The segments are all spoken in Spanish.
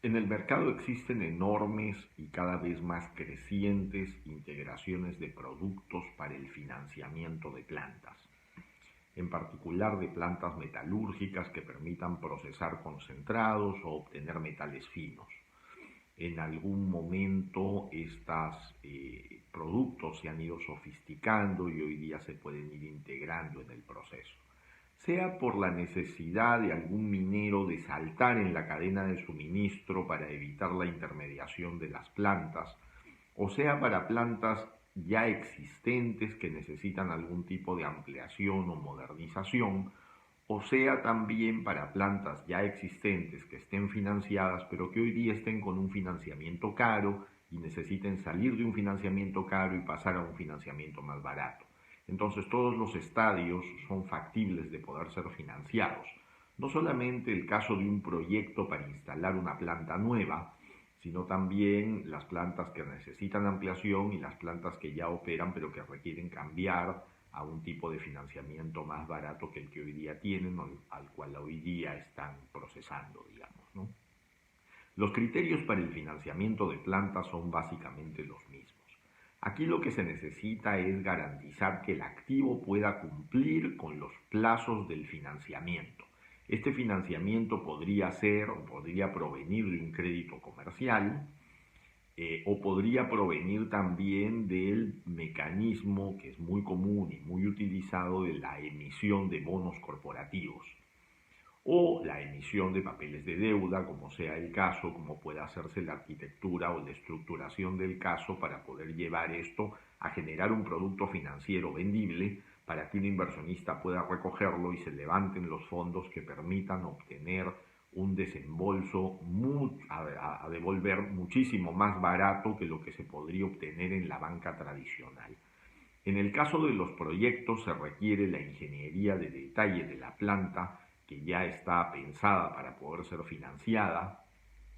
En el mercado existen enormes y cada vez más crecientes integraciones de productos para el financiamiento de plantas, en particular de plantas metalúrgicas que permitan procesar concentrados o obtener metales finos. En algún momento estos productos se han ido sofisticando y hoy día se pueden ir integrando en el proceso, sea por la necesidad de algún minero de saltar en la cadena de suministro para evitar la intermediación de las plantas, o sea para plantas ya existentes que necesitan algún tipo de ampliación o modernización, o sea también para plantas ya existentes que estén financiadas pero que hoy día estén con un financiamiento caro y necesiten salir de un financiamiento caro y pasar a un financiamiento más barato. Entonces todos los estadios son factibles de poder ser financiados. No solamente el caso de un proyecto para instalar una planta nueva, sino también las plantas que necesitan ampliación y las plantas que ya operan pero que requieren cambiar a un tipo de financiamiento más barato que el que hoy día tienen o al cual hoy día están procesando, digamos, ¿no? Los criterios para el financiamiento de plantas son básicamente los mismos. Aquí lo que se necesita es garantizar que el activo pueda cumplir con los plazos del financiamiento. Este financiamiento podría ser o podría provenir de un crédito comercial, o podría provenir también del mecanismo que es muy común y muy utilizado de la emisión de bonos corporativos o la emisión de papeles de deuda, como sea el caso, como pueda hacerse la arquitectura o la estructuración del caso para poder llevar esto a generar un producto financiero vendible para que un inversionista pueda recogerlo y se levanten los fondos que permitan obtener un desembolso a devolver muchísimo más barato que lo que se podría obtener en la banca tradicional. En el caso de los proyectos se requiere la ingeniería de detalle de la planta que ya está pensada para poder ser financiada,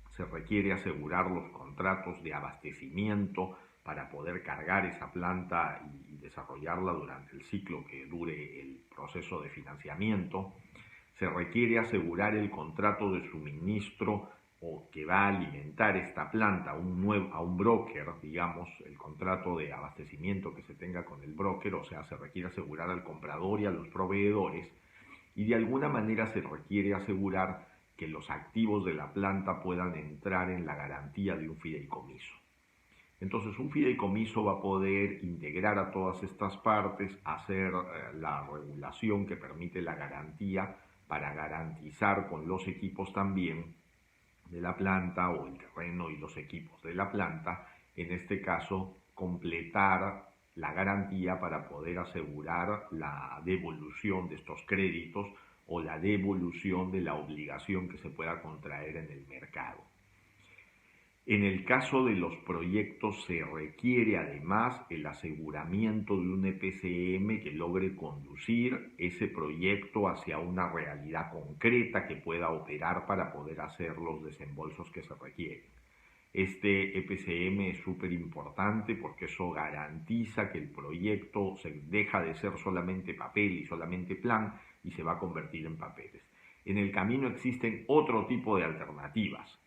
se requiere asegurar los contratos de abastecimiento para poder cargar esa planta y desarrollarla durante el ciclo que dure el proceso de financiamiento, se requiere asegurar el contrato de suministro o que va a alimentar esta planta a un broker, digamos, el contrato de abastecimiento que se tenga con el broker, o sea, se requiere asegurar al comprador y a los proveedores, y de alguna manera se requiere asegurar que los activos de la planta puedan entrar en la garantía de un fideicomiso. Entonces un fideicomiso va a poder integrar a todas estas partes, hacer la regulación que permite la garantía para garantizar con los equipos también de la planta o el terreno y los equipos de la planta, en este caso completar la garantía para poder asegurar la devolución de estos créditos o la devolución de la obligación que se pueda contraer en el mercado. En el caso de los proyectos se requiere además el aseguramiento de un EPCM que logre conducir ese proyecto hacia una realidad concreta que pueda operar para poder hacer los desembolsos que se requieren. Este EPCM es súper importante porque eso garantiza que el proyecto se deja de ser solamente papel y solamente plan y se va a convertir en papeles. En el camino existen otro tipo de alternativas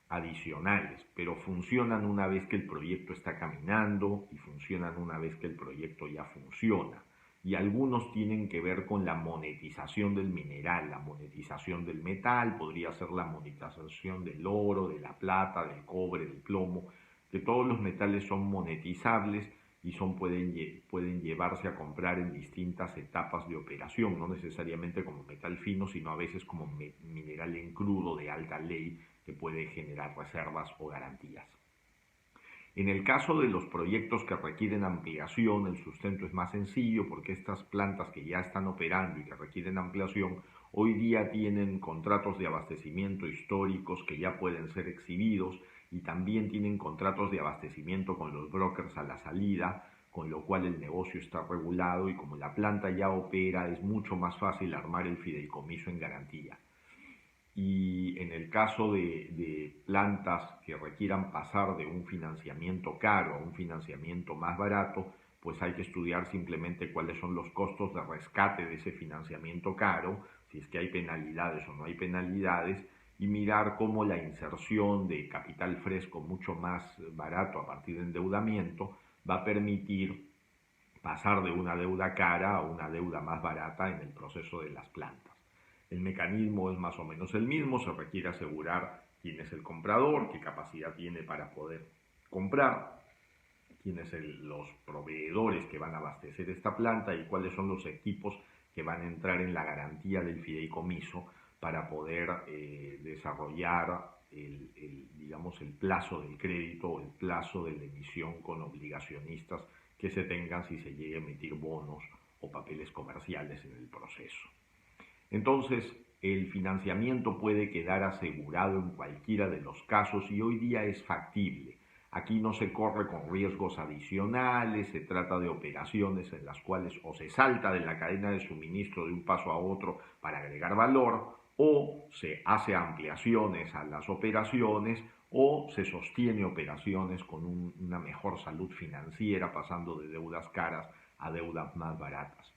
adicionales, pero funcionan una vez que el proyecto está caminando y funcionan una vez que el proyecto ya funciona. Y algunos tienen que ver con la monetización del mineral, la monetización del metal, podría ser la monetización del oro, de la plata, del cobre, del plomo, que todos los metales son monetizables y pueden llevarse a comprar en distintas etapas de operación, no necesariamente como metal fino, sino a veces como mineral en crudo de alta ley que puede generar reservas o garantías. En el caso de los proyectos que requieren ampliación, el sustento es más sencillo porque estas plantas que ya están operando y que requieren ampliación, hoy día tienen contratos de abastecimiento históricos que ya pueden ser exhibidos y también tienen contratos de abastecimiento con los brokers a la salida, con lo cual el negocio está regulado y como la planta ya opera es mucho más fácil armar el fideicomiso en garantía. Y en el caso de plantas que requieran pasar de un financiamiento caro a un financiamiento más barato, pues hay que estudiar simplemente cuáles son los costos de rescate de ese financiamiento caro, si es que hay penalidades o no hay penalidades, y mirar cómo la inserción de capital fresco mucho más barato a partir de endeudamiento va a permitir pasar de una deuda cara a una deuda más barata en el proceso de las plantas. El mecanismo es más o menos el mismo, se requiere asegurar quién es el comprador, qué capacidad tiene para poder comprar, quiénes son los proveedores que van a abastecer esta planta y cuáles son los equipos que van a entrar en la garantía del fideicomiso para poder desarrollar digamos, el plazo del crédito o el plazo de la emisión con obligacionistas que se tengan si se llegue a emitir bonos o papeles comerciales en el proceso. Entonces, el financiamiento puede quedar asegurado en cualquiera de los casos y hoy día es factible. Aquí no se corre con riesgos adicionales, se trata de operaciones en las cuales o se salta de la cadena de suministro de un paso a otro para agregar valor, o se hace ampliaciones a las operaciones, o se sostiene operaciones con una mejor salud financiera, pasando de deudas caras a deudas más baratas.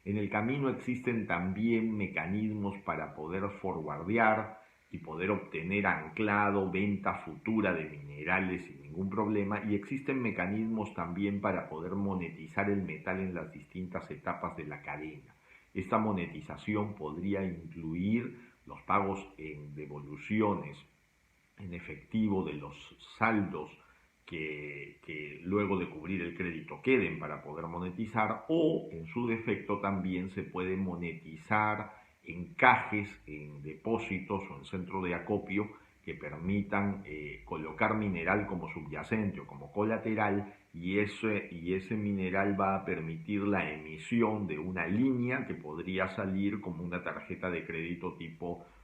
En el camino existen también mecanismos para poder forwardear y poder obtener anclado venta futura de minerales sin ningún problema, y existen mecanismos también para poder monetizar el metal en las distintas etapas de la cadena. Esta monetización podría incluir los pagos en devoluciones en efectivo de los saldos que luego de cubrir el crédito queden para poder monetizar, o en su defecto también se puede monetizar en cajes, en depósitos o en centros de acopio que permitan colocar mineral como subyacente o como colateral, y ese mineral va a permitir la emisión de una línea que podría salir como una tarjeta de crédito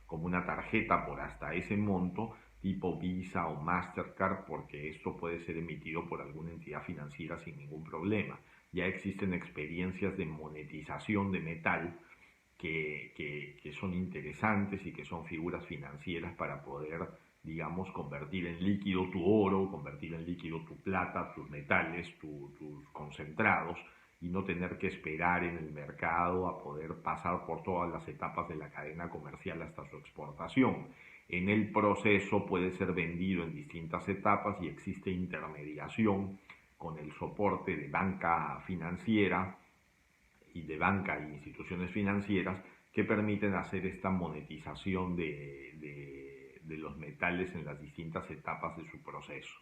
como una tarjeta por hasta ese monto, tipo Visa o Mastercard, porque esto puede ser emitido por alguna entidad financiera sin ningún problema. Ya existen experiencias de monetización de metal que son interesantes y que son figuras financieras para poder, digamos, convertir en líquido tu oro, convertir en líquido tu plata, tus metales, tus concentrados, y no tener que esperar en el mercado a poder pasar por todas las etapas de la cadena comercial hasta su exportación. En el proceso puede ser vendido en distintas etapas y existe intermediación con el soporte de banca financiera y de banca e instituciones financieras que permiten hacer esta monetización de los metales en las distintas etapas de su proceso.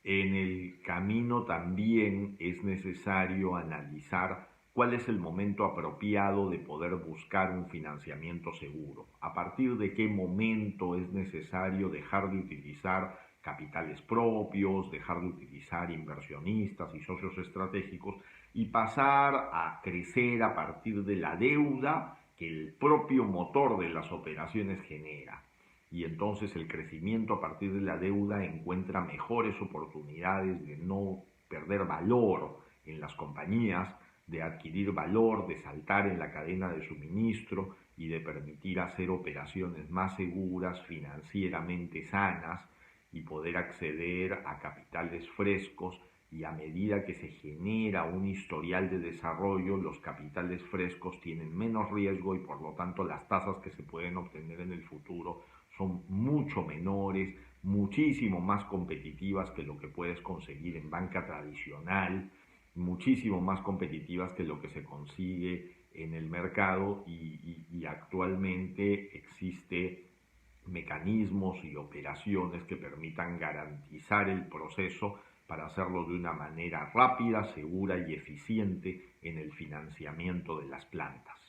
En el camino también es necesario analizar cuál es el momento apropiado de poder buscar un financiamiento seguro. A partir de qué momento es necesario dejar de utilizar capitales propios, dejar de utilizar inversionistas y socios estratégicos y pasar a crecer a partir de la deuda que el propio motor de las operaciones genera. Y entonces el crecimiento a partir de la deuda encuentra mejores oportunidades de no perder valor en las compañías, de adquirir valor, de saltar en la cadena de suministro y de permitir hacer operaciones más seguras, financieramente sanas, y poder acceder a capitales frescos. Y a medida que se genera un historial de desarrollo, los capitales frescos tienen menos riesgo y por lo tanto las tasas que se pueden obtener en el futuro son mucho menores, muchísimo más competitivas que lo que puedes conseguir en banca tradicional, muchísimo más competitivas que lo que se consigue en el mercado, y actualmente existe mecanismos y operaciones que permitan garantizar el proceso para hacerlo de una manera rápida, segura y eficiente en el financiamiento de las plantas.